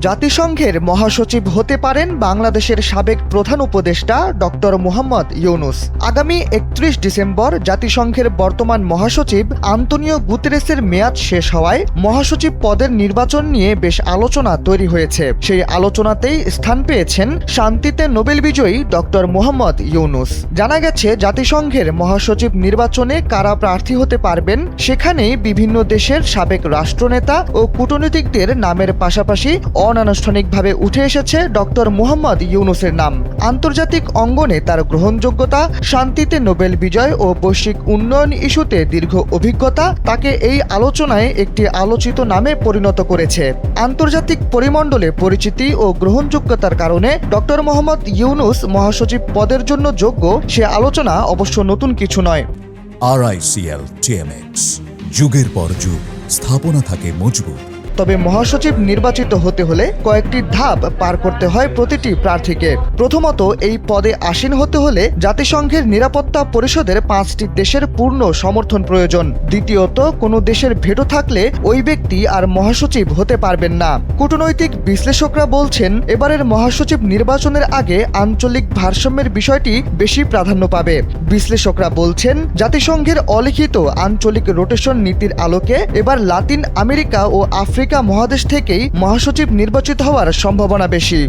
জাতিসংঘের মহাসচিব হতে পারেন বাংলাদেশের সাবেক প্রধান উপদেষ্টা ডক্টর মুহাম্মদ ইউনুস। আগামী ৩১ ডিসেম্বর জাতিসংঘের বর্তমান মহাসচিব আন্তোনিও গুতেরেসের মেয়াদ শেষ হওয়ায় মহাসচিব পদের নির্বাচন নিয়ে বেশ আলোচনা তৈরি হয়েছে। সেই আলোচনাতেই স্থান পেয়েছেন শান্তিতে নোবেল বিজয়ী ডক্টর মুহাম্মদ ইউনুস। জানা গেছে, জাতিসংঘের মহাসচিব নির্বাচনে কারা প্রার্থী হতে পারবেন সেখানেই বিভিন্ন দেশের সাবেক রাষ্ট্রনেতা ও কূটনীতিকদের নামের পাশাপাশি অনানুষ্ঠানিকভাবে উঠে এসেছে ডক্টর মুহাম্মদ ইউনুসের নাম। আন্তর্জাতিক অঙ্গনে তার গ্রহণযোগ্যতা, শান্তিতে নোবেল বিজয় ও বৈশ্বিক উন্নয়ন ইস্যুতে দীর্ঘ অভিজ্ঞতা তাকে এই আলোচনায় একটি আলোচিত নামে পরিণত করেছে। আন্তর্জাতিক পরিমণ্ডলে পরিচিতি ও গ্রহণযোগ্যতার কারণে ডক্টর মুহাম্মদ ইউনুস মহাসচিব পদের জন্য যোগ্য, সে আলোচনা অবশ্য নতুন কিছু নয়। RICL TMX, যুগের পর যুগ স্থাপনা থাকে মজবুত। তবে মহাসচিব নির্বাচিত হতে হলে কয়েকটি ধাপ পার করতে হয় প্রতিটি প্রার্থীকে। প্রথমত, এই পদে আসীন হতে হলে জাতিসংঘের নিরাপত্তা পরিষদের 5টি দেশের পূর্ণ সমর্থন প্রয়োজন। দ্বিতীয়ত, কোনো দেশের ভেটো থাকলে ওই ব্যক্তি আর মহাসচিব হতে পারবেন না। কূটনৈতিক বিশ্লেষকরা বলছেন, এবারের মহাসচিব নির্বাচনের আগে আঞ্চলিক ভারসাম্যের বিষয়টি বেশি প্রাধান্য পাবে। বিশ্লেষকরা বলছেন, জাতিসংঘের অলিখিত আঞ্চলিক রোটেশন নীতির আলোকে এবার লাতিন আমেরিকা ও আফ্রিকা মহাদেশ থেকেই মহাসচিব নির্বাচিত হওয়ার সম্ভাবনা বেশি।